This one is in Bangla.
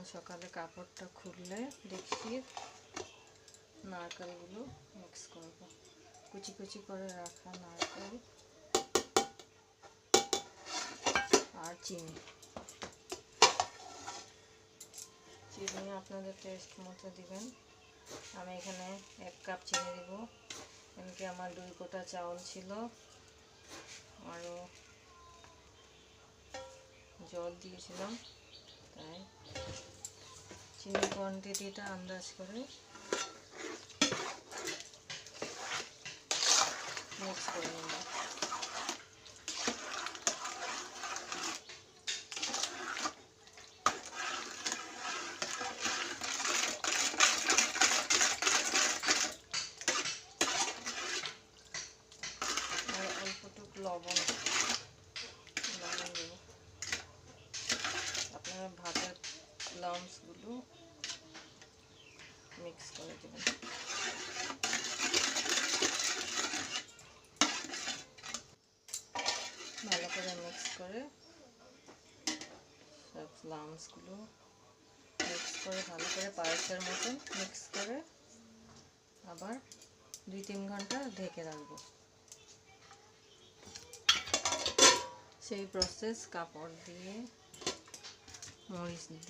এখন সকালে কাপড়টা খুললে ডেকচির নারকেলগুলো মিক্স করব। কুচি কুচি করে রাখা নারকেল আর চিনি আপনাদের টেস্ট মতো দিবেন। আমি এখানে 1 কাপ চিনি দেব। এমনকি আমার 2 কোটা চাউল ছিল, আরও জল দিয়েছিলাম, তাই চিনি কোয়ান্টিটিটা আন্দাজ করে মিক্স করে নেব। অল্পটুকু লবণ দেব। আপনারা ভাতের লাম্পসগুলো মিক্স করে দেবেন। ভালো করে মিক্স করে সব লাম্পসগুলো মিক্স করে ভালো করে পায়েসের মতন মিক্স করে আবার 2-3 ঘন্টা ঢেকে রাখবো। সেই প্রসেস কাপড় দিয়ে মরিচ দিয়ে